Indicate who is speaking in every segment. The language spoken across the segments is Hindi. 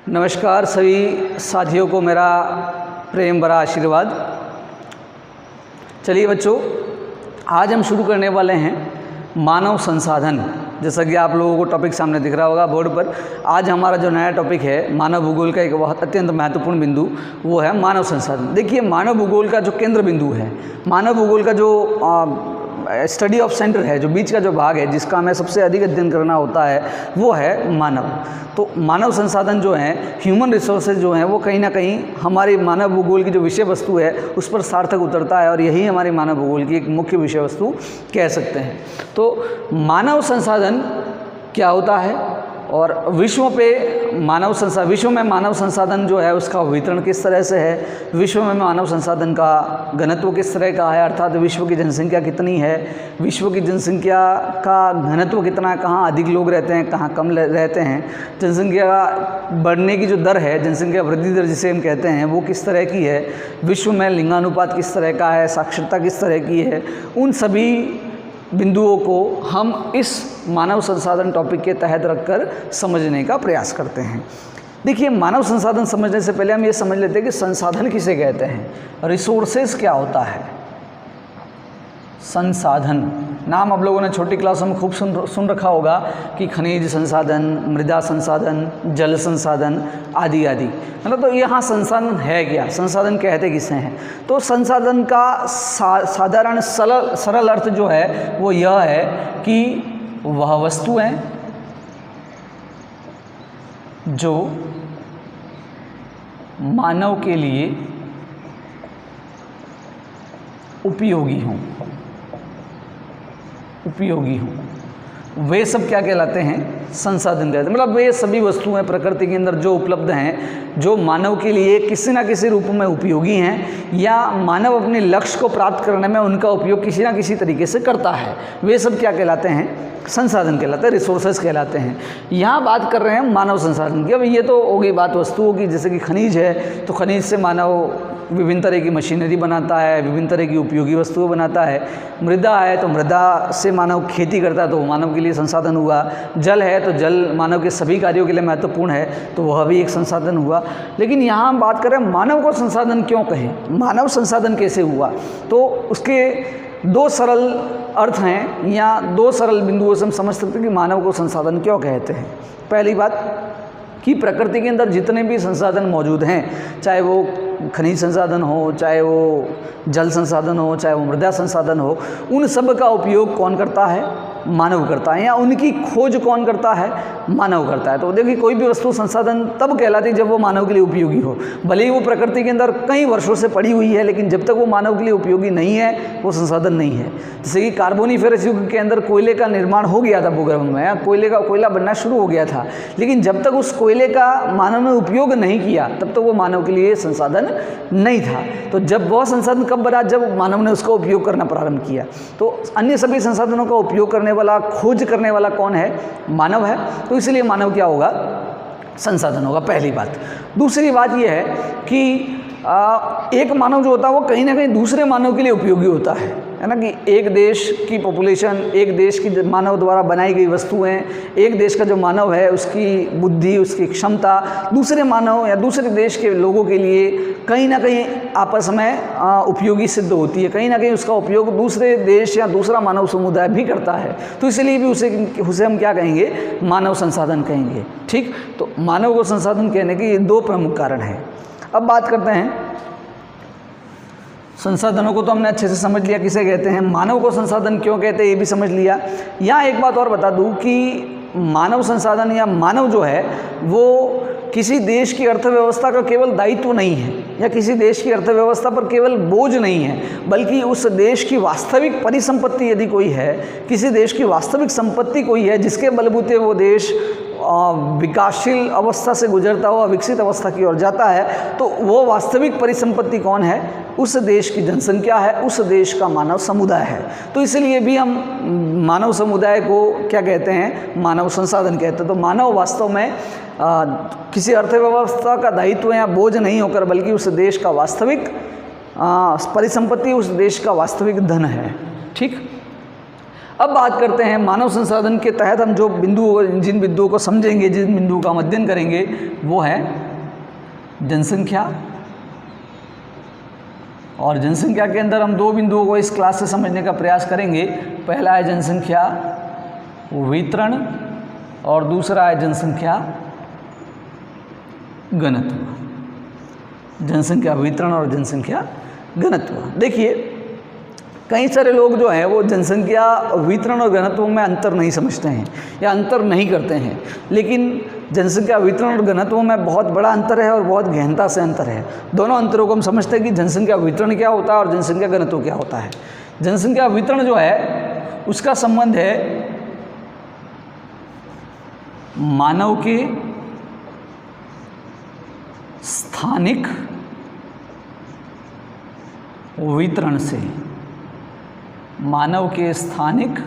Speaker 1: नमस्कार सभी साथियों को मेरा प्रेम भरा आशीर्वाद। चलिए बच्चों, आज हम शुरू करने वाले हैं मानव संसाधन। जैसा कि आप लोगों को टॉपिक सामने दिख रहा होगा बोर्ड पर। आज हमारा जो नया टॉपिक है मानव भूगोल का एक बहुत अत्यंत महत्वपूर्ण बिंदु, वो है मानव संसाधन। देखिए, मानव भूगोल का जो केंद्र बिंदु है, मानव भूगोल का जो स्टडी ऑफ सेंटर है, जो बीच का जो भाग है जिसका हमें सबसे अधिक अध्ययन करना होता है, वो है मानव। तो मानव संसाधन जो हैं, ह्यूमन रिसोर्सेज जो हैं, वो कहीं ना कहीं हमारी मानव भूगोल की जो विषय वस्तु है उस पर सार्थक उतरता है और यही हमारी मानव भूगोल की एक मुख्य विषय वस्तु कह सकते हैं। तो मानव संसाधन क्या होता है और विश्व में मानव संसाधन जो है उसका वितरण किस तरह से है, विश्व में मानव संसाधन का घनत्व किस तरह का है, अर्थात विश्व की जनसंख्या कितनी है, विश्व की जनसंख्या का घनत्व कितना है, कहाँ अधिक लोग रहते हैं, कहाँ कम रहते हैं, जनसंख्या बढ़ने की जो दर है, जनसंख्या वृद्धि दर जिसे हम कहते हैं, वो किस तरह की है, विश्व में लिंगानुपात किस तरह का है, साक्षरता किस तरह की है, उन सभी बिंदुओं को हम इस मानव संसाधन टॉपिक के तहत रखकर समझने का प्रयास करते हैं। देखिए, मानव संसाधन समझने से पहले हम ये समझ लेते हैं कि संसाधन किसे कहते हैं, रिसोर्सेज क्या होता है। संसाधन नाम आप लोगों ने छोटी क्लासों में खूब सुन रखा होगा कि खनिज संसाधन, मृदा संसाधन, जल संसाधन आदि आदि। मतलब तो यहाँ संसाधन है क्या, संसाधन कहते किसे हैं। तो संसाधन का साधारण सरल अर्थ जो है वो यह है कि वह वस्तुएं जो मानव के लिए उपयोगी हों, वे सब क्या कहलाते हैं, संसाधन कहते हैं। मतलब वे सभी वस्तुएं प्रकृति के अंदर जो उपलब्ध हैं, जो मानव के लिए किसी ना किसी रूप में उपयोगी हैं या मानव अपने लक्ष्य को प्राप्त करने में उनका उपयोग किसी ना किसी तरीके से करता है, वे सब क्या कहलाते हैं, संसाधन कहलाते हैं, रिसोर्सेज कहलाते हैं। यहाँ बात कर रहे हैं मानव संसाधन की। अब ये तो हो गई बात वस्तुओं की, जैसे कि खनिज है तो खनिज से मानव विभिन्न तरह की मशीनरी बनाता है, विभिन्न तरह की उपयोगी वस्तुएं बनाता है। मृदा है तो मृदा से मानव खेती करता है तो मानव के लिए संसाधन हुआ। जल है तो जल मानव के सभी कार्यों के लिए महत्वपूर्ण है तो वह भी एक संसाधन हुआ। लेकिन यहाँ हम बात करें मानव को संसाधन क्यों कहें, मानव संसाधन कैसे हुआ, तो उसके दो सरल अर्थ हैं या दो सरल बिंदुओं से हम समझ सकते हैं कि मानव को संसाधन क्यों कहते हैं। पहली बात कि प्रकृति के अंदर जितने भी संसाधन मौजूद हैं, चाहे वो खनिज संसाधन हो, चाहे वो जल संसाधन हो, चाहे वो मृदा संसाधन हो, उन सब का उपयोग कौन करता है, मानव करता है, या उनकी खोज कौन करता है, मानव करता है। तो देखिए, कोई भी वस्तु संसाधन तब कहलाती है जब वो मानव के लिए उपयोगी हो। भले ही वो प्रकृति के अंदर कई वर्षों से पड़ी हुई है, लेकिन जब तक वो मानव के लिए उपयोगी नहीं है वो संसाधन नहीं है। जैसे कि कार्बोनिफेरस युग के अंदर कोयले का निर्माण हो गया था भूगर्भ में, या कोयला बनना शुरू हो गया था, लेकिन जब तक उस कोयले का मानव ने उपयोग नहीं किया तब तक वो मानव के लिए संसाधन नहीं था। तो जब वह संसाधन कब बना, जब मानव ने उसका उपयोग करना प्रारंभ किया। तो अन्य सभी संसाधनों का उपयोग करने वाला, खोज करने वाला कौन है, मानव है। तो इसलिए मानव क्या होगा, संसाधन होगा, पहली बात। दूसरी बात यह है कि एक मानव जो होता है वो कहीं ना कहीं दूसरे मानव के लिए उपयोगी होता है ना। कि एक देश की पॉपुलेशन, एक देश की मानव द्वारा बनाई गई वस्तुएं, एक देश का जो मानव है उसकी बुद्धि, उसकी क्षमता दूसरे मानव या दूसरे देश के लोगों के लिए कहीं ना कहीं आपस में उपयोगी सिद्ध होती है। कहीं ना कहीं उसका उपयोग दूसरे देश या दूसरा मानव समुदाय भी करता है। तो इसलिए भी उसे हम क्या कहेंगे, मानव संसाधन कहेंगे। ठीक, तो मानव को संसाधन कहने के दो प्रमुख कारण हैं। अब बात करते हैं, संसाधनों को तो हमने अच्छे से समझ लिया किसे कहते हैं, मानव को संसाधन क्यों कहते हैं ये भी समझ लिया। यहाँ एक बात और बता दूँ कि मानव संसाधन या मानव जो है वो किसी देश की अर्थव्यवस्था का केवल दायित्व नहीं है, या किसी देश की अर्थव्यवस्था पर केवल बोझ नहीं है, बल्कि उस देश की वास्तविक परिसंपत्ति यदि कोई है, किसी देश की वास्तविक संपत्ति कोई है जिसके बलबूते वो देश विकासशील अवस्था से गुजरता हुआ विकसित अवस्था की ओर जाता है, तो वो वास्तविक परिसंपत्ति कौन है, उस देश की जनसंख्या है, उस देश का मानव समुदाय है। तो इसलिए भी हम मानव समुदाय को क्या कहते हैं, मानव संसाधन कहते हैं। तो मानव वास्तव में किसी अर्थव्यवस्था का दायित्व या बोझ नहीं होकर बल्कि उस देश का वास्तविक परिसंपत्ति, उस देश का वास्तविक धन है। ठीक, अब बात करते हैं मानव संसाधन के तहत हम जो जिन बिंदुओं को समझेंगे, जिन बिंदुओं का अध्ययन करेंगे, वो है जनसंख्या। और जनसंख्या के अंदर हम दो बिंदुओं को इस क्लास से समझने का प्रयास करेंगे। पहला है जनसंख्या वितरण और दूसरा है जनसंख्या घनत्व। जनसंख्या वितरण और जनसंख्या घनत्व। देखिए, कई सारे लोग जो हैं वो जनसंख्या वितरण और घनत्व में अंतर नहीं समझते हैं या अंतर नहीं करते हैं, लेकिन जनसंख्या वितरण और घनत्व में बहुत बड़ा अंतर है और बहुत गहनता से अंतर है। दोनों अंतरों को हम समझते हैं कि जनसंख्या वितरण क्या होता है और जनसंख्या घनत्व क्या होता है। जनसंख्या वितरण जो है उसका संबंध है मानव के स्थानिक वितरण से, मानव के स्थानिक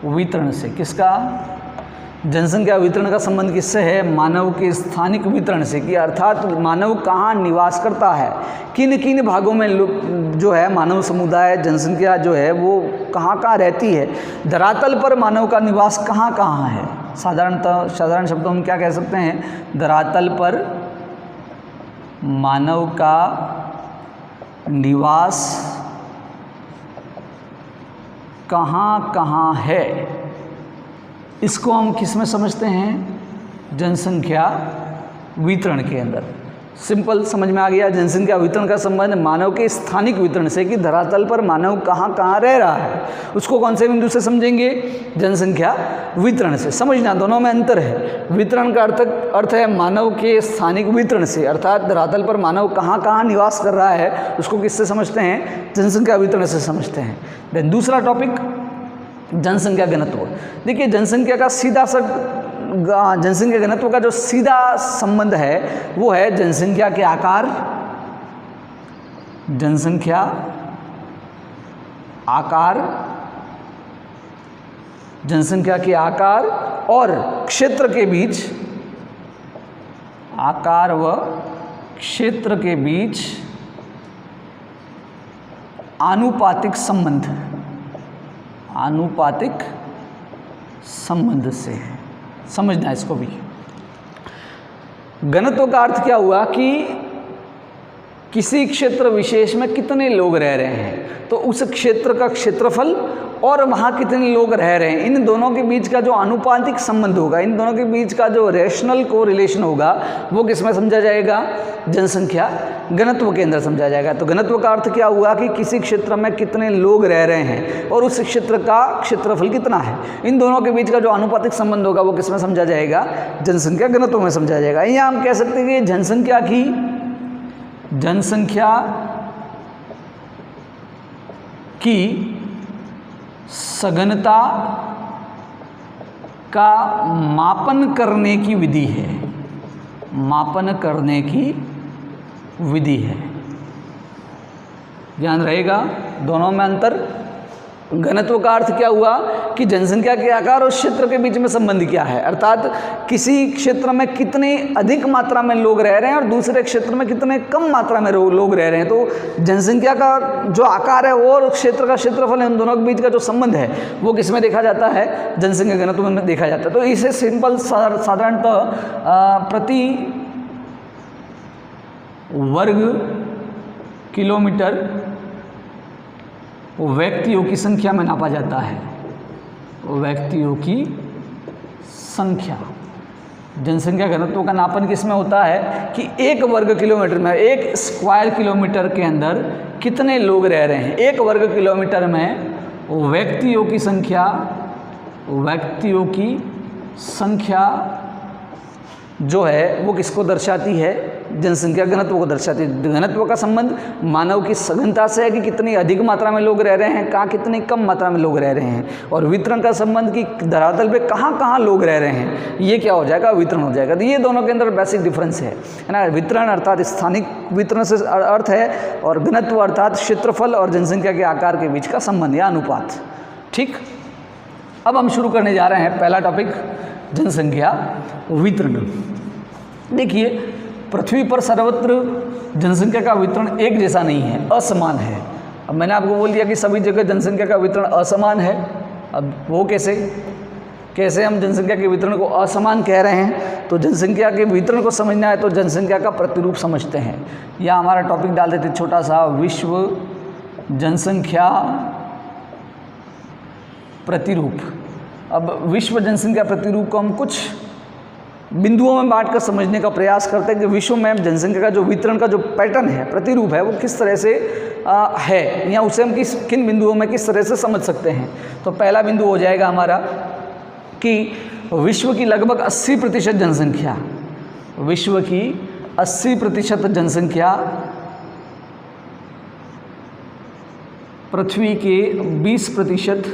Speaker 1: वितरण से। किसका? जनसंख्या वितरण का संबंध किससे है? मानव के स्थानिक वितरण से, कि अर्थात मानव कहाँ निवास करता है, किन किन भागों में जो है मानव समुदाय, जनसंख्या जो है वो कहाँ कहाँ रहती है, धरातल पर मानव का निवास कहाँ कहाँ है। साधारण शब्दों में क्या कह सकते हैं? धरातल पर मानव का निवास कहाँ कहाँ है, इसको हम किस में समझते हैं? जनसंख्या वितरण के अंदर। सिंपल समझ में आ गया। जनसंख्या वितरण का संबंध मानव के स्थानिक वितरण से, कि धरातल पर मानव कहाँ कहाँ रह रहा है, उसको कौन से बिंदु से समझेंगे? जनसंख्या वितरण से। समझना, दोनों में अंतर है। वितरण का अर्थ है मानव के स्थानिक वितरण से, अर्थात धरातल पर मानव कहाँ कहाँ निवास कर रहा है, उसको किससे समझते हैं? जनसंख्या वितरण से समझते हैं। देन दूसरा टॉपिक जनसंख्या घनत्व। देखिए, जनसंख्या घनत्व का जो सीधा संबंध है वो है जनसंख्या के आकार, जनसंख्या आकार, जनसंख्या के आकार और क्षेत्र के बीच, आकार व क्षेत्र के बीच आनुपातिक संबंध, आनुपातिक संबंध से है। समझना इसको भी। घनत्व का अर्थ क्या हुआ? कि किसी क्षेत्र विशेष में कितने लोग रह रहे हैं, तो उस क्षेत्र का क्षेत्रफल और वहाँ कितने लोग रह रहे हैं, इन दोनों के बीच का जो आनुपातिक संबंध होगा, इन दोनों के बीच का जो रेशनल कोरिलेशन होगा, वो किस में समझा जाएगा? जनसंख्या घनत्व के अंदर समझा जाएगा। तो घनत्व का अर्थ क्या हुआ? कि किसी क्षेत्र में कितने लोग रह रहे हैं और उस क्षेत्र का क्षेत्रफल कितना है, इन दोनों के बीच का जो आनुपातिक संबंध होगा वो किस में समझा जाएगा? जनसंख्या घनत्व में समझा जाएगा। यहाँ हम कह सकते हैं कि जनसंख्या की सघनता का मापन करने की विधि है, मापन करने की विधि है। ध्यान रहेगा, दोनों में अंतर। घनत्व का अर्थ क्या हुआ? कि जनसंख्या के आकार और क्षेत्र के बीच में संबंध क्या है, अर्थात किसी क्षेत्र में कितने अधिक मात्रा में लोग रह रहे हैं और दूसरे क्षेत्र में कितने कम मात्रा में लोग रह रहे हैं। तो जनसंख्या का जो आकार है और क्षेत्र का क्षेत्रफल है, उन दोनों के बीच का जो संबंध है वो किस में देखा जाता है? जनसंख्या घनत्व में देखा जाता है। तो इसे सिंपल साधारणतः प्रति वर्ग किलोमीटर व्यक्तियों की संख्या में नापा जाता है, व्यक्तियों की संख्या। जनसंख्या घनत्व का नापन किस में होता है? कि एक वर्ग किलोमीटर में, एक स्क्वायर किलोमीटर के अंदर कितने लोग रह रहे हैं। एक वर्ग किलोमीटर में व्यक्तियों की संख्या, व्यक्तियों की संख्या जो है वो किसको दर्शाती है? जनसंख्या घनत्व को दर्शाती है। घनत्व का संबंध मानव की सघनता से है, कि कितनी अधिक मात्रा में लोग रह रहे हैं, कहाँ कितनी कम मात्रा में लोग रह रहे हैं। और वितरण का संबंध कि धरातल पे कहाँ कहाँ लोग रह रहे हैं, ये क्या हो जाएगा? वितरण हो जाएगा। तो ये दोनों के अंदर बेसिक डिफरेंस है ना। वितरण अर्थात स्थानिक वितरण से अर्थ है, और घनत्व अर्थात क्षेत्रफल और जनसंख्या के आकार के बीच का संबंध या अनुपात। ठीक, अब हम शुरू करने जा रहे हैं पहला टॉपिक, जनसंख्या वितरण। देखिए, पृथ्वी पर सर्वत्र जनसंख्या का वितरण एक जैसा नहीं है, असमान है। अब मैंने आपको बोल दिया कि सभी जगह जनसंख्या का वितरण असमान है, अब वो कैसे हम जनसंख्या के वितरण को असमान कह रहे हैं, तो जनसंख्या के वितरण को समझना है तो जनसंख्या का प्रतिरूप समझते हैं। या हमारा टॉपिक डाल देते छोटा सा, विश्व जनसंख्या प्रतिरूप। अब विश्व जनसंख्या प्रतिरूप को हम कुछ बिंदुओं में बांटकर समझने का प्रयास करते हैं कि विश्व में जनसंख्या का जो वितरण का जो पैटर्न है, प्रतिरूप है, वो किस तरह से है, या उसे हम किन बिंदुओं में किस तरह से समझ सकते हैं। तो पहला बिंदु हो जाएगा हमारा कि विश्व की लगभग 80% जनसंख्या, विश्व की 80% जनसंख्या पृथ्वी के 20%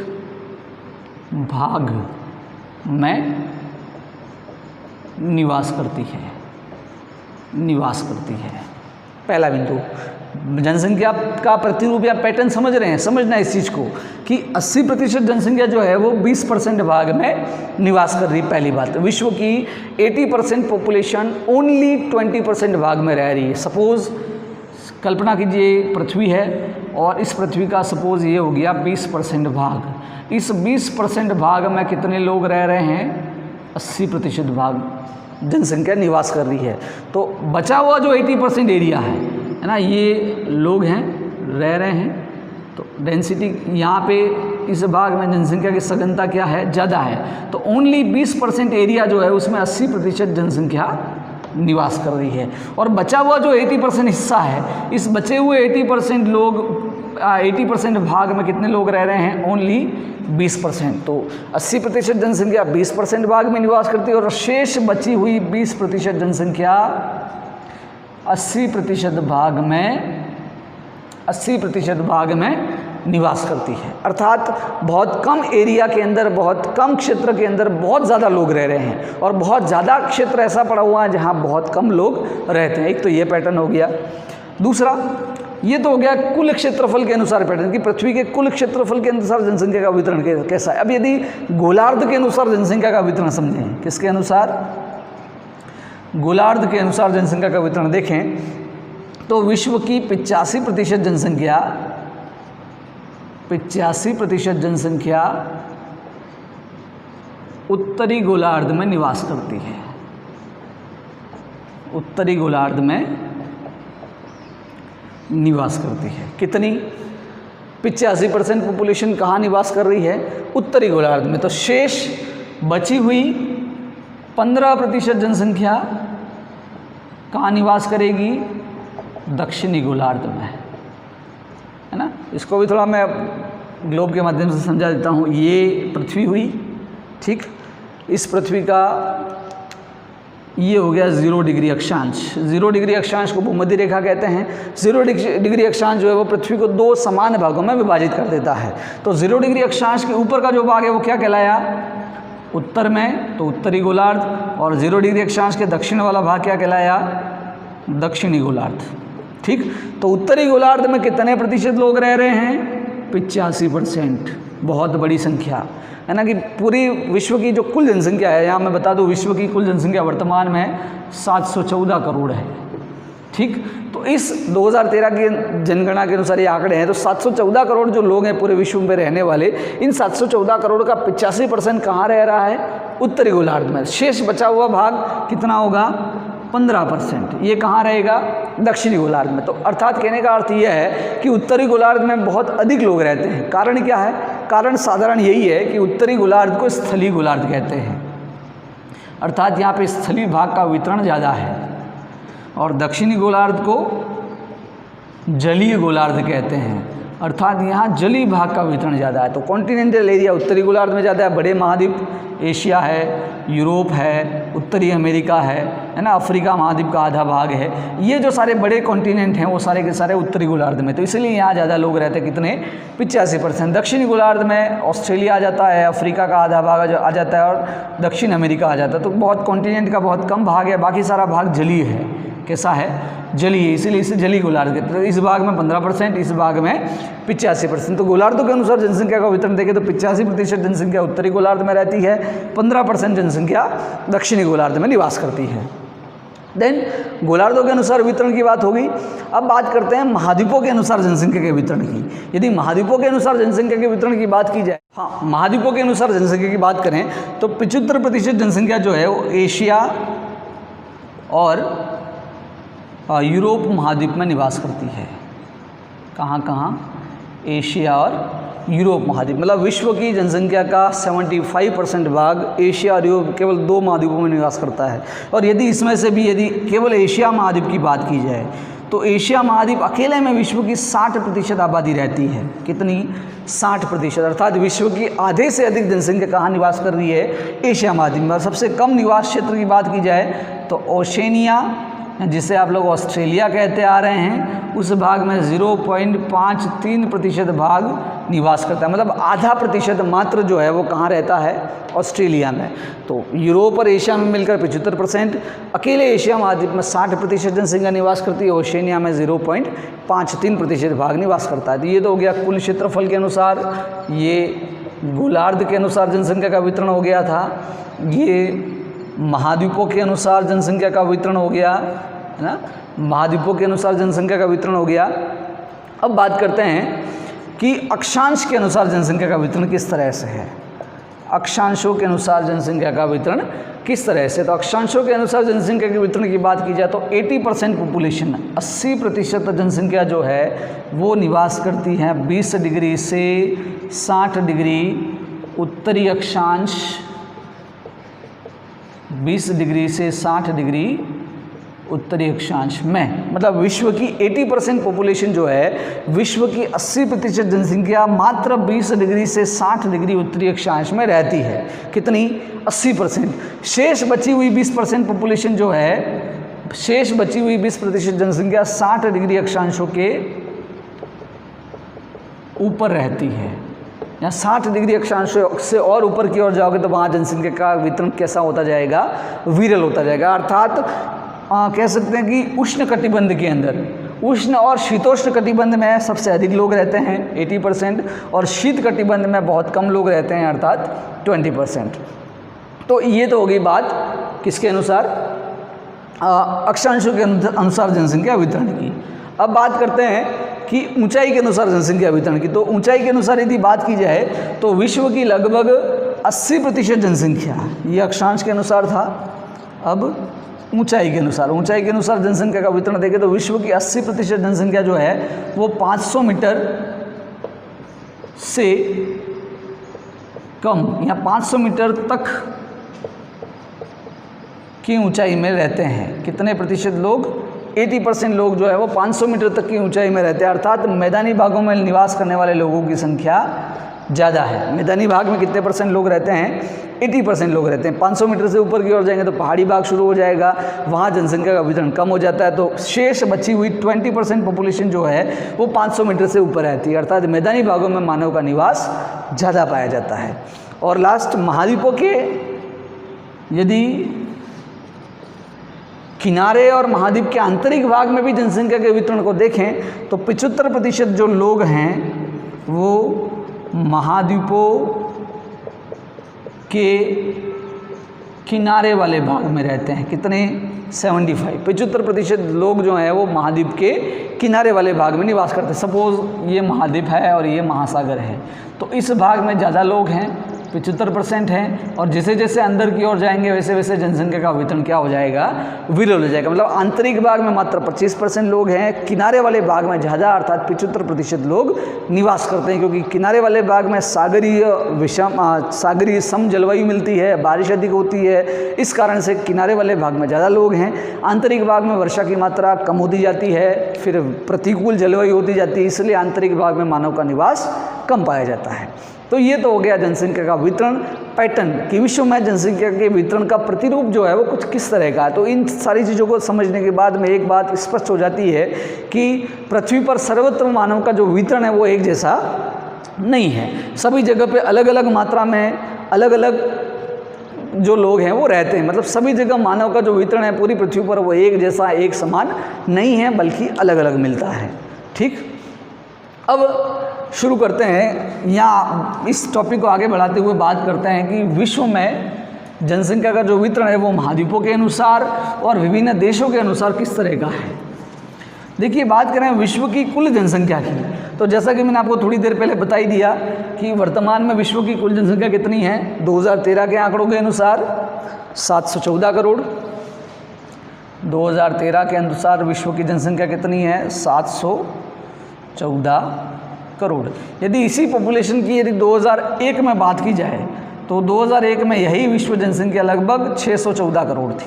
Speaker 1: भाग में निवास करती है। पहला बिंदु, जनसंख्या का प्रतिरूप या पैटर्न समझ रहे हैं, समझना इस चीज़ को कि 80% जनसंख्या जो है वो 20% भाग में निवास कर रही। पहली बात, विश्व की 80% पॉपुलेशन ओनली 20% भाग में रह रही है। सपोज़ कल्पना कीजिए पृथ्वी है और इस पृथ्वी का सपोज़ ये हो गया 20% भाग। इस 20% भाग में कितने लोग रह रहे हैं? 80% भाग जनसंख्या निवास कर रही है। तो बचा हुआ जो 80% एरिया है ना, ये लोग हैं, रह रहे हैं। तो डेंसिटी यहाँ पे इस भाग में जनसंख्या की सघनता क्या है? ज़्यादा है। तो ओनली 20% एरिया जो है उसमें 80% जनसंख्या निवास कर रही है। और बचा हुआ जो 80% हिस्सा है, इस बचे हुए 80% भाग में कितने लोग रह रहे हैं? ओनली 20%। तो 80% जनसंख्या 20% भाग में निवास करती है और शेष बची हुई 20% जनसंख्या 80% भाग में निवास करती है। अर्थात बहुत कम एरिया के अंदर, बहुत कम क्षेत्र के अंदर बहुत ज़्यादा लोग रह रहे हैं और बहुत ज़्यादा क्षेत्र ऐसा पड़ा हुआ है जहाँ बहुत कम लोग रहते हैं। एक तो ये पैटर्न हो गया। दूसरा, ये तो हो गया कुल क्षेत्रफल के अनुसार पैटर्न कि पृथ्वी के कुल क्षेत्रफल के अनुसार जनसंख्या का वितरण कैसा है। अब यदि गोलार्ध के अनुसार जनसंख्या का वितरण समझें, किसके अनुसार? गोलार्ध के अनुसार जनसंख्या का वितरण देखें तो विश्व की 85% जनसंख्या उत्तरी गोलार्ध में निवास करती है। उत्तरी गोलार्ध में निवास करती है। कितनी? 85% पॉपुलेशन कहाँ निवास कर रही है? उत्तरी गोलार्ध में। तो शेष बची हुई 15% जनसंख्या कहाँ निवास करेगी? दक्षिणी गोलार्ध में, है ना। इसको भी थोड़ा मैं ग्लोब के माध्यम से समझा देता हूँ। ये पृथ्वी हुई, ठीक। इस पृथ्वी का ये हो गया 0 डिग्री अक्षांश। 0 डिग्री अक्षांश को भूमध्य रेखा कहते हैं। 0 डिग्री अक्षांश जो है वो पृथ्वी को 2 समान भागों में विभाजित कर देता है। तो 0 डिग्री अक्षांश के ऊपर का जो भाग है वो क्या कहलाया? उत्तर में, तो उत्तरी गोलार्ध। और 0 डिग्री अक्षांश के दक्षिण वाला भाग क्या कहलाया? दक्षिणी गोलार्ध, ठीक। तो उत्तरी गोलार्ध में कितने प्रतिशत लोग रह रहे हैं? 85%। बहुत बड़ी संख्या है ना, कि पूरी विश्व की जो कुल जनसंख्या है, यहाँ मैं बता दूँ विश्व की कुल जनसंख्या वर्तमान में 714 करोड़ है, ठीक। तो इस 2013 की जनगणना के अनुसार ये आंकड़े हैं। तो 714 करोड़ जो लोग हैं पूरे विश्व में रहने वाले, इन 714 करोड़ का 85% कहाँ रह रहा है? उत्तरी गोलार्ध में। शेष बचा हुआ भाग कितना होगा? 15%। ये कहाँ रहेगा? दक्षिणी गोलार्ध में। तो अर्थात कहने का अर्थ यह है कि उत्तरी गोलार्ध में बहुत अधिक लोग रहते हैं। कारण क्या है? कारण साधारण यही है कि उत्तरी गोलार्ध को स्थलीय गोलार्ध कहते हैं, अर्थात यहाँ पे स्थलीय भाग का वितरण ज़्यादा है, और दक्षिणी गोलार्ध को जलीय गोलार्ध कहते हैं, अर्थात यहाँ जलीय भाग का वितरण ज़्यादा है। तो कॉन्टिनेंटल एरिया उत्तरी गोलार्ध में ज़्यादा है। बड़े महाद्वीप एशिया है, यूरोप है, उत्तरी अमेरिका है ना, अफ्रीका महाद्वीप का आधा भाग है। ये जो सारे बड़े कॉन्टिनेंट हैं वो सारे के सारे उत्तरी गोलार्ध में। तो इसलिए यहाँ ज़्यादा लोग रहते हैं। कितने? 85%। दक्षिणी गोलार्ध में ऑस्ट्रेलिया आ जाता है, अफ्रीका का आधा भाग आ जाता है और दक्षिण अमेरिका आ जाता है। तो बहुत कॉन्टिनेंट का बहुत कम भाग है, बाकी सारा भाग जलीय है। कैसा है? जलीय, इसीलिए इसे जलीय गोलार्ध कहते हैं। इस भाग में 15%, इस भाग में 85%। तो गोलार्धों के अनुसार जनसंख्या का वितरण देखें तो 85% जनसंख्या उत्तरी गोलार्ध में रहती है, 15% जनसंख्या दक्षिणी गोलार्ध में निवास करती है। देन गोलार्धों के अनुसार वितरण की बात होगी। अब बात करते हैं महाद्वीपों के अनुसार जनसंख्या के वितरण की। यदि महाद्वीपों के अनुसार जनसंख्या के वितरण की बात की जाए, हाँ, महाद्वीपों के अनुसार जनसंख्या की बात करें तो 75% जनसंख्या जो है वो एशिया और यूरोप महाद्वीप में निवास करती है। कहाँ कहाँ? एशिया और यूरोप महाद्वीप, मतलब विश्व की जनसंख्या का 75% भाग एशिया और यूरोप केवल 2 महाद्वीपों में निवास करता है। और यदि इसमें से भी यदि केवल एशिया महाद्वीप की बात की जाए तो एशिया महाद्वीप अकेले में विश्व की 60% आबादी रहती है। कितनी? 60%, अर्थात विश्व की आधे से अधिक जनसंख्या कहाँ निवास कर रही है? एशिया महाद्वीप में। सबसे कम निवास क्षेत्र की बात की जाए तो ओशेनिया, जिसे आप लोग ऑस्ट्रेलिया कहते आ रहे हैं, उस भाग में 0.53% भाग निवास करता है, मतलब आधा प्रतिशत मात्र जो है वो कहाँ रहता है? ऑस्ट्रेलिया में। तो यूरोप और एशिया में मिलकर 75%, अकेले एशिया महाद्वीप में 60% जनसंख्या निवास करती है, ओशेनिया में 0.53% भाग निवास करता है। तो ये तो हो गया कुल क्षेत्रफल के अनुसार, ये गोलार्ध के अनुसार जनसंख्या का वितरण हो गया था, ये महाद्वीपों के अनुसार जनसंख्या का वितरण हो गया, है ना, महाद्वीपों के अनुसार जनसंख्या का वितरण हो गया। अब बात करते हैं कि अक्षांश के अनुसार जनसंख्या का वितरण किस तरह से है। अक्षांशों के अनुसार जनसंख्या का वितरण किस तरह से? तो अक्षांशों के अनुसार जनसंख्या के वितरण की बात की जाए तो 80% पॉपुलेशन, 80% जनसंख्या जो है वो निवास करती है 20 डिग्री से 60 डिग्री उत्तरी अक्षांश, 20 डिग्री से 60 डिग्री उत्तरी अक्षांश में। मतलब विश्व की 80% पॉपुलेशन जो है, विश्व की 80% जनसंख्या मात्र 20 डिग्री से 60 डिग्री उत्तरी अक्षांश में रहती है। कितनी? 80%। शेष बची हुई 20% पॉपुलेशन जो है, शेष बची हुई 20% जनसंख्या 60 डिग्री अक्षांशों के ऊपर रहती है। या 60 डिग्री अक्षांश से और ऊपर की ओर जाओगे तो वहाँ जनसंख्या का वितरण कैसा होता जाएगा? विरल होता जाएगा। अर्थात कह सकते हैं कि उष्ण कटिबंध के अंदर, उष्ण और शीतोष्ण कटिबंध में सबसे अधिक लोग रहते हैं 80%, और शीत कटिबंध में बहुत कम लोग रहते हैं अर्थात 20%। तो ये तो होगी बात किसके अनुसार? अक्षांशों के अनुसार जनसंख्या वितरण की। अब बात करते हैं कि ऊंचाई के अनुसार जनसंख्या वितरण की। तो ऊंचाई के अनुसार यदि बात की जाए तो विश्व की लगभग 80% जनसंख्या, ये अक्षांश के अनुसार था। अब ऊंचाई के अनुसार जनसंख्या का वितरण देखें तो विश्व की 80% जनसंख्या जो है वो 500 मीटर से कम या 500 मीटर तक की ऊंचाई में रहते हैं। कितने प्रतिशत लोग? 80% लोग जो है वो 500 मीटर तक की ऊंचाई में रहते हैं। अर्थात मैदानी भागों में निवास करने वाले लोगों की संख्या ज़्यादा है। मैदानी भाग में कितने % लोग रहते हैं? 80% लोग रहते हैं। 500 मीटर से ऊपर की ओर जाएंगे तो पहाड़ी भाग शुरू हो जाएगा, वहाँ जनसंख्या का वितरण कम हो जाता है। तो शेष बची हुई 20% पॉपुलेशन जो है वो 500 मीटर से ऊपर रहती है। अर्थात मैदानी भागों में मानव का निवास ज़्यादा पाया जाता है। और लास्ट, महाद्वीपों के यदि किनारे और महाद्वीप के आंतरिक भाग में भी जनसंख्या के वितरण को देखें तो 75% जो लोग हैं वो महाद्वीपों के किनारे वाले भाग में रहते हैं। कितने? 75% लोग जो हैं वो महाद्वीप के किनारे वाले भाग में निवास करते हैं। सपोज़ ये महाद्वीप है और ये महासागर है, तो इस भाग में ज़्यादा लोग हैं, 75% हैं। और जैसे जैसे अंदर की ओर जाएंगे वैसे वैसे जनसंख्या का वितरण क्या हो जाएगा? विरल हो जाएगा। मतलब आंतरिक भाग में मात्र 25% लोग हैं, किनारे वाले भाग में ज़्यादा अर्थात 75% लोग निवास करते हैं, क्योंकि किनारे वाले भाग में सागरीय सम जलवायु मिलती है, बारिश अधिक होती है, इस कारण से किनारे वाले भाग में ज़्यादा लोग हैं। आंतरिक भाग में वर्षा की मात्रा कम होती जाती है, फिर प्रतिकूल जलवायु होती जाती है, इसलिए आंतरिक भाग में मानव का निवास कम पाया जाता है। तो ये तो हो गया जनसंख्या का वितरण पैटर्न कि विश्व में जनसंख्या के वितरण का प्रतिरूप जो है वो कुछ किस तरह का है। तो इन सारी चीज़ों को समझने के बाद में एक बात स्पष्ट हो जाती है कि पृथ्वी पर सर्वत्र मानव का जो वितरण है वो एक जैसा नहीं है। सभी जगह पे अलग अलग मात्रा में अलग अलग जो लोग हैं वो रहते हैं। मतलब सभी जगह मानव का जो वितरण है पूरी पृथ्वी पर वो एक जैसा एक समान नहीं है, बल्कि अलग अलग मिलता है। ठीक, अब शुरू करते हैं, यहाँ इस टॉपिक को आगे बढ़ाते हुए बात करते हैं कि विश्व में जनसंख्या का जो वितरण है वो महाद्वीपों के अनुसार और विभिन्न देशों के अनुसार किस तरह का है। देखिए, बात करें विश्व की कुल जनसंख्या की, तो जैसा कि मैंने आपको थोड़ी देर पहले बता ही दिया कि वर्तमान में विश्व की कुल जनसंख्या कितनी है। 2013 के आंकड़ों के अनुसार 714 करोड़। 2013 के अनुसार विश्व की जनसंख्या कितनी है? 714 करोड़। यदि इसी पॉपुलेशन की यदि 2001 में बात की जाए तो 2001 में यही विश्व जनसंख्या लगभग 614 करोड़ थी।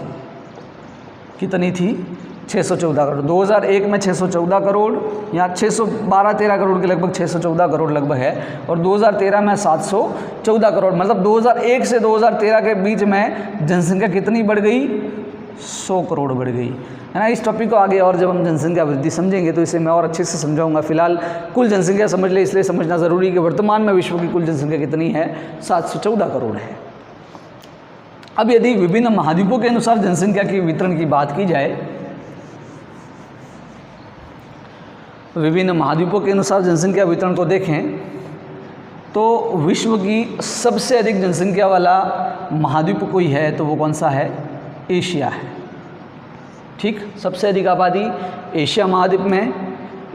Speaker 1: कितनी थी? 614 करोड़। 2001 में 614 करोड़ या 612-13 करोड़ के लगभग 614 करोड़ लगभग है, और 2013 में 714 करोड़। मतलब 2001 से 2013 के बीच में जनसंख्या कितनी बढ़ गई? 100 करोड़ बढ़ गई, है ना। इस टॉपिक को आगे और जब हम जनसंख्या वृद्धि समझेंगे तो इसे मैं और अच्छे से समझाऊंगा। फिलहाल कुल जनसंख्या समझ ले, इसलिए समझना ज़रूरी है कि वर्तमान में विश्व की कुल जनसंख्या कितनी है? 714 करोड़ है। अब यदि विभिन्न महाद्वीपों के अनुसार जनसंख्या की वितरण की बात की जाए, विभिन्न महाद्वीपों के अनुसार जनसंख्या वितरण को देखें तो विश्व की सबसे अधिक जनसंख्या वाला महाद्वीप कोई है तो वो कौन सा है? एशिया है। ठीक, सबसे अधिक आबादी एशिया महाद्वीप में।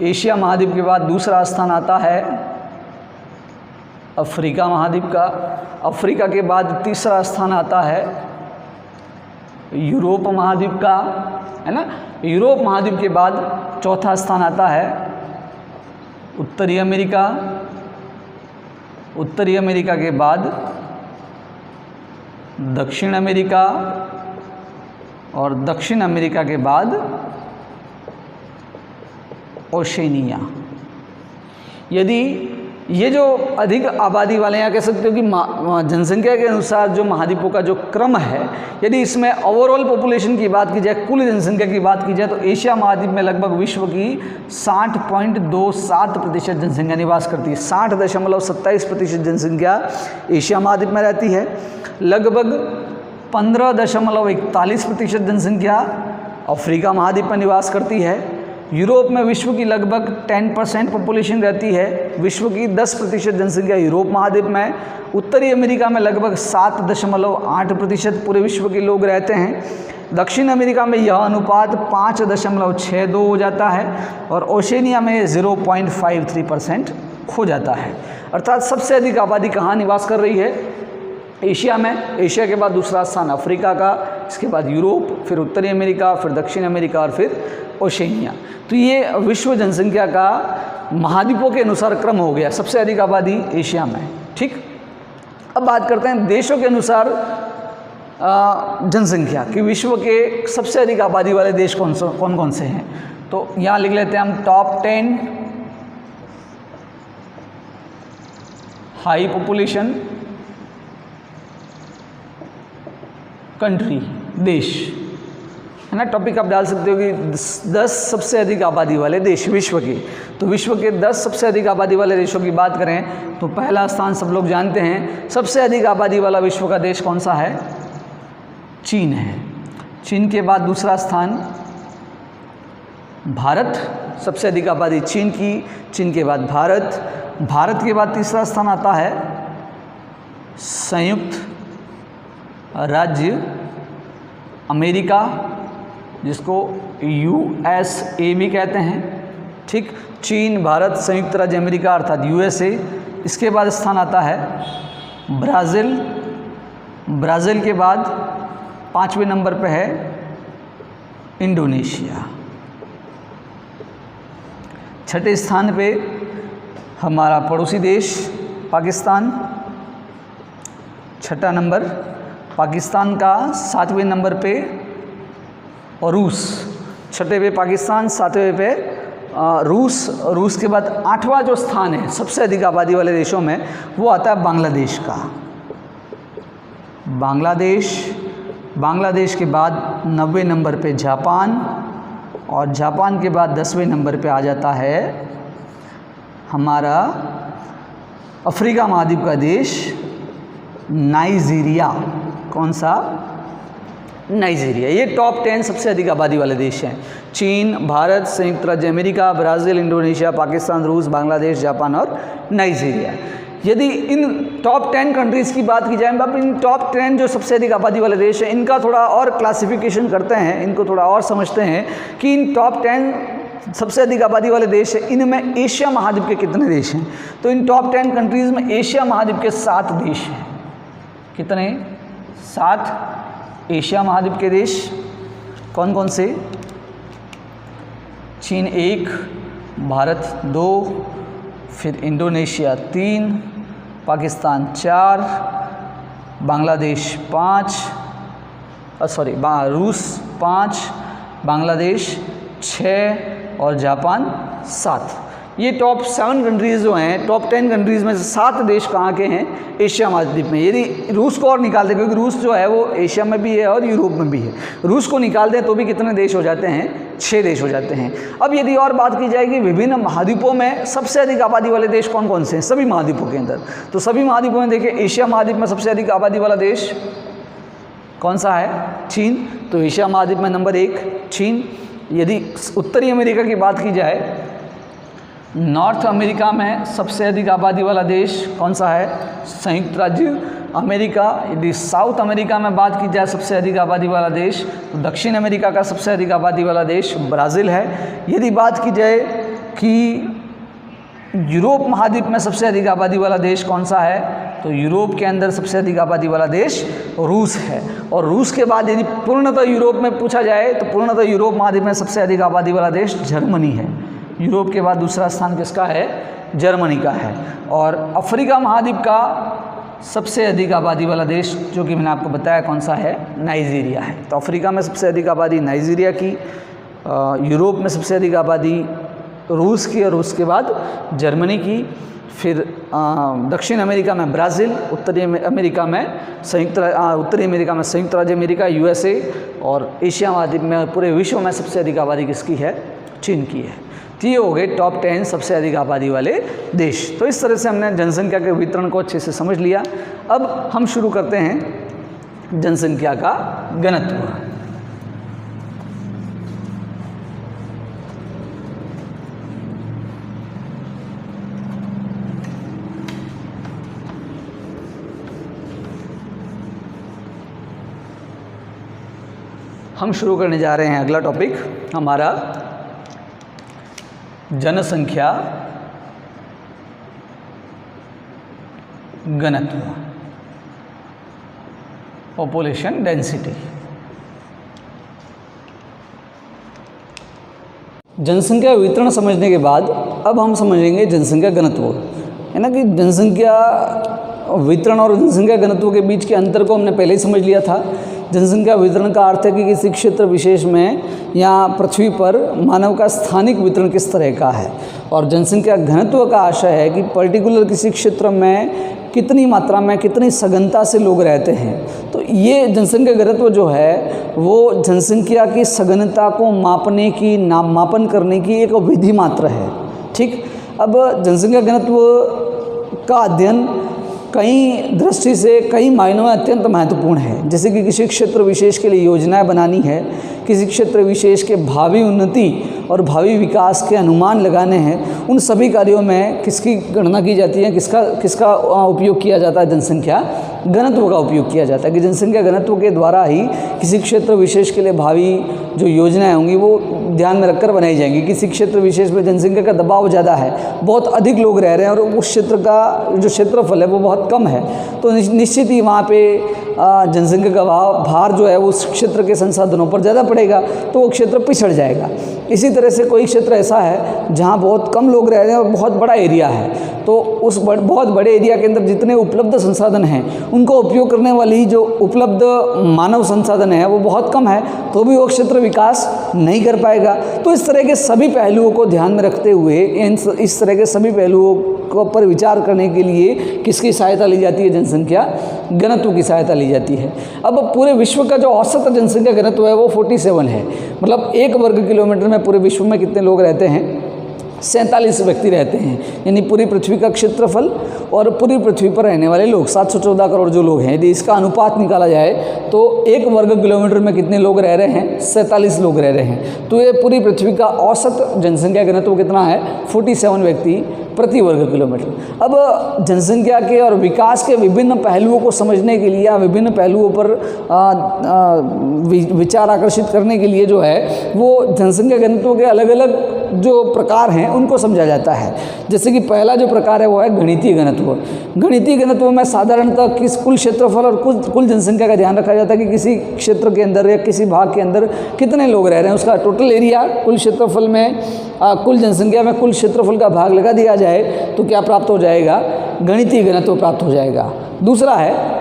Speaker 1: एशिया महाद्वीप के बाद दूसरा स्थान आता है अफ्रीका महाद्वीप का। अफ्रीका के बाद तीसरा स्थान आता है यूरोप महाद्वीप का, है ना। यूरोप महाद्वीप के बाद चौथा स्थान आता है उत्तरी अमेरिका। उत्तरी अमेरिका के बाद दक्षिण अमेरिका, और दक्षिण अमेरिका के बाद ओशेनिया। यदि ये जो अधिक आबादी वाले, यहाँ कह सकते हो कि जनसंख्या के अनुसार जो महाद्वीपों का जो क्रम है, यदि इसमें ओवरऑल पॉपुलेशन की बात की जाए, कुल जनसंख्या की बात की जाए, तो एशिया महाद्वीप में लगभग विश्व की 60.27% जनसंख्या निवास करती है। 60.27% जनसंख्या एशिया महाद्वीप में रहती है। लगभग 15.41% जनसंख्या अफ्रीका महाद्वीप में निवास करती है। यूरोप में विश्व की लगभग 10% पॉपुलेशन रहती है। विश्व की 10% जनसंख्या यूरोप महाद्वीप में। उत्तरी अमेरिका में लगभग 7.8% पूरे विश्व के लोग रहते हैं। दक्षिण अमेरिका में यह अनुपात 5.62 हो जाता है, और ओशेनिया में 0.53% हो जाता है। अर्थात सबसे अधिक आबादी कहाँ निवास कर रही है? एशिया में। एशिया के बाद दूसरा स्थान अफ्रीका का, इसके बाद यूरोप, फिर उत्तरी अमेरिका, फिर दक्षिण अमेरिका और फिर ओशेनिया। तो ये विश्व जनसंख्या का महाद्वीपों के अनुसार क्रम हो गया। सबसे अधिक आबादी एशिया में। ठीक, अब बात करते हैं देशों के अनुसार जनसंख्या कि विश्व के सबसे अधिक आबादी वाले देश कौन कौन से हैं। तो यहाँ लिख लेते हैं हम टॉप 10 हाई पॉपुलेशन कंट्री, देश, है ना। टॉपिक आप डाल सकते हो कि 10 सबसे अधिक आबादी वाले देश विश्व के। तो विश्व के 10 सबसे अधिक आबादी वाले देशों की बात करें तो पहला स्थान सब लोग जानते हैं। सबसे अधिक आबादी वाला विश्व का देश कौन सा है? चीन है। चीन के बाद दूसरा स्थान भारत। सबसे अधिक आबादी चीन की, चीन के बाद भारत। भारत के बाद तीसरा स्थान आता है संयुक्त राज्य अमेरिका, जिसको USA भी कहते हैं। ठीक, चीन, भारत, संयुक्त राज्य अमेरिका अर्थात USA। इसके बाद स्थान आता है ब्राज़ील। ब्राज़ील के बाद 5वें नंबर पे है इंडोनेशिया। छठे स्थान पे हमारा पड़ोसी देश पाकिस्तान, छठा नंबर पाकिस्तान का। 7वें नंबर पे और रूस। छठे पे पाकिस्तान, 7वें पे रूस। रूस के बाद 8वां जो स्थान है सबसे अधिक आबादी वाले देशों में वो आता है बांग्लादेश का। बांग्लादेश। बांग्लादेश के बाद 90वें नंबर पे जापान, और जापान के बाद 10वें नंबर पे आ जाता है हमारा अफ्रीका महाद्वीप का देश नाइजीरिया। कौन सा? नाइजीरिया। ये टॉप 10 सबसे अधिक आबादी वाले देश हैं। चीन, भारत, संयुक्त राज्य अमेरिका, ब्राज़ील, इंडोनेशिया, पाकिस्तान, रूस, बांग्लादेश, जापान और नाइजीरिया। यदि इन टॉप 10 कंट्रीज़ की बात की जाए, अब इन टॉप 10 जो सबसे अधिक आबादी वाले देश हैं इनका थोड़ा और क्लासिफिकेशन करते हैं, इनको थोड़ा और समझते हैं कि इन टॉप 10 सबसे अधिक आबादी वाले देश हैं, इनमें एशिया महाद्वीप के कितने देश हैं। तो इन टॉप 10 कंट्रीज़ में एशिया महाद्वीप के 7 देश हैं। कितने? 7 एशिया महाद्वीप के देश। कौन कौन से? चीन 1, भारत 2, फिर इंडोनेशिया 3, पाकिस्तान 4, बांग्लादेश 5, रूस 5, बांग्लादेश 6 और जापान 7। ये टॉप 7 कंट्रीज़ जो हैं, टॉप 10 कंट्रीज़ में से 7 देश कहाँ के हैं? एशिया महाद्वीप में। यदि रूस को और निकाल दें, क्योंकि रूस जो है वो एशिया में भी है और यूरोप में भी है, रूस को निकाल दें तो भी कितने देश हो जाते हैं? 6 देश हो जाते हैं। अब यदि और बात की जाएगी विभिन्न महाद्वीपों में सबसे अधिक आबादी वाले देश कौन कौन से हैं सभी महाद्वीपों के अंदर, तो सभी महाद्वीपों में देखिए एशिया महाद्वीप में सबसे अधिक आबादी वाला देश कौन सा है? चीन। तो एशिया महाद्वीप में नंबर 1 चीन। यदि उत्तरी अमेरिका की बात की जाए, नॉर्थ अमेरिका में सबसे अधिक आबादी वाला देश कौन सा है? संयुक्त राज्य अमेरिका। यदि साउथ अमेरिका में बात की जाए सबसे अधिक आबादी वाला देश, तो दक्षिण अमेरिका का सबसे अधिक आबादी वाला देश ब्राज़ील है। यदि बात की जाए कि यूरोप महाद्वीप में सबसे अधिक आबादी वाला देश कौन सा है, तो यूरोप के अंदर सबसे अधिक आबादी वाला देश रूस है। और रूस के बाद यदि पूर्णतः यूरोप में पूछा जाए तो पूर्णतः यूरोप महाद्वीप में सबसे अधिक आबादी वाला देश जर्मनी है। यूरोप के बाद दूसरा स्थान किसका है? जर्मनी का है। और अफ्रीका महाद्वीप का सबसे अधिक आबादी वाला देश जो कि मैंने आपको बताया कौन सा है? नाइजीरिया है। तो अफ्रीका में सबसे अधिक आबादी नाइजीरिया की, यूरोप में सबसे अधिक आबादी रूस की और रूस के बाद जर्मनी की, फिर दक्षिण अमेरिका में ब्राज़ील, उत्तरी अमेरिका में संयुक्त राज्य अमेरिका USA, और एशिया महाद्वीप में पूरे विश्व में सबसे अधिक आबादी किसकी है? चीन की है। तो ये हो गए टॉप 10 सबसे अधिक आबादी वाले देश। तो इस तरह से हमने जनसंख्या के वितरण को अच्छे से समझ लिया। अब हम शुरू करते हैं जनसंख्या का घनत्व। हम शुरू करने जा रहे हैं अगला टॉपिक हमारा जनसंख्या घनत्व, पॉपुलेशन डेंसिटी। जनसंख्या वितरण समझने के बाद अब हम समझेंगे जनसंख्या घनत्व, है ना, कि जनसंख्या वितरण और जनसंख्या घनत्व के बीच के अंतर को हमने पहले ही समझ लिया था। जनसंख्या वितरण का अर्थ है कि किसी क्षेत्र विशेष में या पृथ्वी पर मानव का स्थानिक वितरण किस तरह का है, और जनसंख्या घनत्व का आशय है कि पर्टिकुलर किसी क्षेत्र में कितनी मात्रा में कितनी सघनता से लोग रहते हैं। तो ये जनसंख्या घनत्व जो है वो जनसंख्या की सघनता को मापने की मापन करने की एक विधि मात्र है। ठीक, अब जनसंख्या घनत्व का अध्ययन कई दृष्टि से कई मायनों में अत्यंत महत्वपूर्ण है। जैसे कि किसी क्षेत्र विशेष के लिए योजनाएं बनानी है, किसी क्षेत्र विशेष के भावी उन्नति और भावी विकास के अनुमान लगाने हैं, उन सभी कार्यों में किसकी गणना की जाती है, किसका उपयोग किया जाता है? जनसंख्या घनत्व का उपयोग किया जाता है। कि जनसंख्या घनत्व के द्वारा ही किसी क्षेत्र विशेष के लिए भावी जो योजनाएं होंगी वो ध्यान में रखकर बनाई जाएंगी। किसी क्षेत्र विशेष में जनसंख्या का दबाव ज़्यादा है, बहुत अधिक लोग रह रहे हैं और उस क्षेत्र का जो क्षेत्रफल है वो बहुत कम है, तो निश्चित ही वहाँ पे जनसंख्या का भार जो है वो उस क्षेत्र के संसाधनों पर ज़्यादा पड़ेगा, तो वो क्षेत्र पिछड़ जाएगा। इसी तरह से कोई क्षेत्र ऐसा है जहाँ बहुत कम लोग रह रहे हैं और बहुत बड़ा एरिया है, तो उस बहुत बड़े एरिया के अंदर जितने उपलब्ध संसाधन हैं उनको उपयोग करने वाली जो उपलब्ध मानव संसाधन है वो बहुत कम है, तो भी वो क्षेत्र विकास नहीं कर पाएगा। तो इस तरह के सभी पहलुओं को ध्यान में रखते हुए इस तरह के सभी पहलुओं को पर विचार करने के लिए किसकी सहायता ली जाती है? जनसंख्या घनत्व की सहायता ली जाती है। अब पूरे विश्व का जो औसत जनसंख्या घनत्व है वो 47 है, मतलब 1 वर्ग किलोमीटर में पूरे विश्व में कितने लोग रहते हैं? 47 व्यक्ति रहते हैं। यानी पूरी पृथ्वी का क्षेत्रफल और पूरी पृथ्वी पर रहने वाले लोग 714 करोड़ जो लोग हैं, यदि इसका अनुपात निकाला जाए तो 1 वर्ग किलोमीटर में कितने लोग रह रहे हैं? 47 लोग रह रहे हैं। तो ये पूरी पृथ्वी का औसत जनसंख्या घनत्व कितना है? 47 व्यक्ति प्रति वर्ग किलोमीटर। अब जनसंख्या के और विकास के विभिन्न पहलुओं को समझने के लिए या विभिन्न पहलुओं पर विचार आकर्षित करने के लिए जो है वो जनसंख्या घनत्व के अलग अलग जो प्रकार हैं उनको समझा जाता है। जैसे कि पहला जो प्रकार है वो है गणितीय घनत्व। गणितीय घनत्व में साधारणतः किस कुल क्षेत्रफल और कुल जनसंख्या का ध्यान रखा जाता है कि किसी क्षेत्र के अंदर या किसी भाग के अंदर कितने लोग रह रहे हैं, उसका टोटल एरिया कुल क्षेत्रफल में कुल जनसंख्या में कुल क्षेत्रफल का भाग लगा दिया जाए तो क्या प्राप्त हो जाएगा? गणितीय घनत्व प्राप्त हो जाएगा। दूसरा है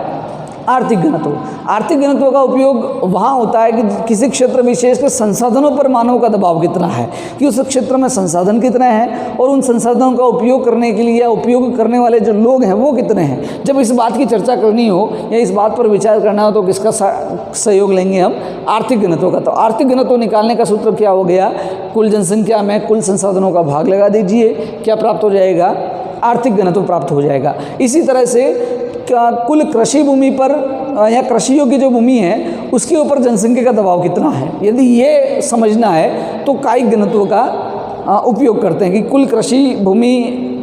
Speaker 1: आर्थिक घनत्व। आर्थिक घनत्व का उपयोग वहाँ होता है कि किसी क्षेत्र विशेष के संसाधनों पर मानव का दबाव कितना है, कि उस क्षेत्र में संसाधन कितने हैं और उन संसाधनों का उपयोग करने के लिए या उपयोग करने वाले जो लोग हैं वो कितने हैं। जब इस बात की चर्चा करनी हो या इस बात पर विचार करना हो तो किसका सहयोग लेंगे हम? आर्थिक घनत्व का। तो आर्थिक घनत्व निकालने का सूत्र क्या हो गया? कुल जनसंख्या में कुल संसाधनों का भाग लगा दीजिए, क्या प्राप्त हो जाएगा? आर्थिक घनत्व प्राप्त हो जाएगा। इसी तरह से कुल कृषि भूमि पर या कृषि योग्य जो भूमि है उसके ऊपर जनसंख्या का दबाव कितना है, यदि ये समझना है तो कायिक घनत्व का उपयोग करते हैं कि कुल कृषि भूमि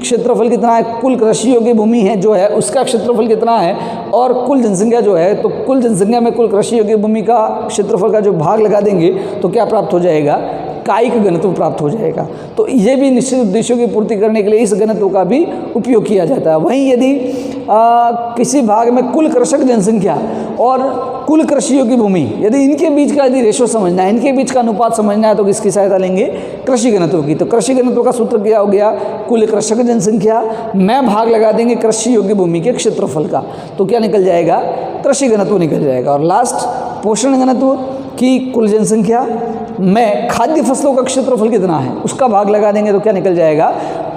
Speaker 1: क्षेत्रफल कितना है, कुल कृषि योग्य भूमि है जो है उसका क्षेत्रफल कितना है और कुल जनसंख्या जो है, तो कुल जनसंख्या में कुल कृषि योग्य भूमि का क्षेत्रफल का जो भाग लगा देंगे तो क्या प्राप्त हो जाएगा? कायिक घनत्व प्राप्त हो जाएगा। तो ये भी निश्चित उद्देश्यों की पूर्ति करने के लिए इस घनत्व का भी उपयोग किया जाता है। वहीं यदि किसी भाग में कुल कृषक जनसंख्या और कुल कृषियों की भूमि, यदि इनके बीच का यदि रेशो समझना है, इनके बीच का अनुपात समझना है तो किसकी सहायता लेंगे? कृषि घनत्व की। तो कृषि घनत्व का सूत्र क्या हो गया? कुल कृषक जनसंख्या में भाग लगा देंगे कृषि योग्य भूमि के क्षेत्रफल का, तो क्या निकल जाएगा? कृषि घनत्व निकल जाएगा। और लास्ट पोषण घनत्व की कुल जनसंख्या में खाद्य फसलों का क्षेत्रफल कितना है उसका भाग लगा देंगे तो क्या निकल जाएगा?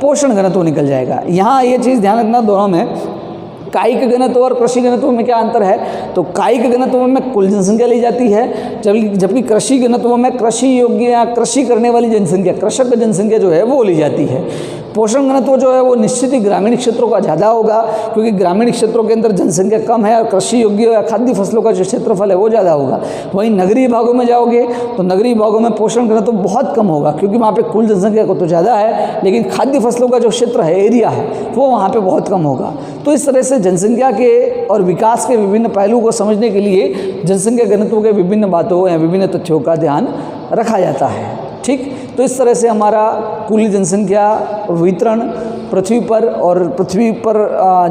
Speaker 1: पोषण घनत्व निकल जाएगा। यहाँ ये चीज़ ध्यान रखना, दोनों में कायिक घनत्व और कृषि घनत्व में क्या अंतर है? तो कायिक घनत्व में कुल जनसंख्या ली जाती है, जबकि कृषि घनत्व में कृषि योग्य या कृषि करने वाली जनसंख्या, कृषक जनसंख्या जो है वो ली जाती है। पोषण घनत्व जो है वो निश्चित ही ग्रामीण क्षेत्रों का ज़्यादा होगा, क्योंकि ग्रामीण क्षेत्रों के अंदर जनसंख्या कम है और कृषि योग्य या खाद्य फसलों का जो क्षेत्रफल है वो ज़्यादा होगा। वहीं नगरीय भागों में जाओगे तो नगरीय भागों में पोषण घनत्व बहुत कम होगा, क्योंकि वहाँ पे कुल जनसंख्या को तो ज़्यादा है लेकिन खाद्य फसलों का जो क्षेत्र है, एरिया है, वो वहाँ पे बहुत कम होगा। तो इस तरह से जनसंख्या के और विकास के विभिन्न पहलुओं को समझने के लिए जनसंख्या घनत्व के विभिन्न बातों या विभिन्न तथ्यों का ध्यान रखा जाता है। ठीक, तो इस तरह से हमारा कुल जनसंख्या वितरण पृथ्वी पर और पृथ्वी पर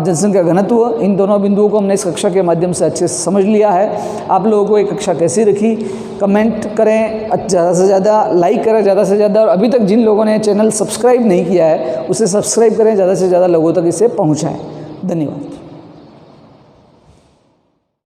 Speaker 1: जनसंख्या घनत्व, इन दोनों बिंदुओं को हमने इस कक्षा के माध्यम से अच्छे से समझ लिया है। आप लोगों को ये कक्षा कैसी रखी कमेंट करें, ज़्यादा से ज़्यादा लाइक करें, ज़्यादा से ज़्यादा, और अभी तक जिन लोगों ने चैनल सब्सक्राइब नहीं किया है उसे सब्सक्राइब करें, ज़्यादा से ज़्यादा लोगों तक इसे पहुँचाएँ। धन्यवाद।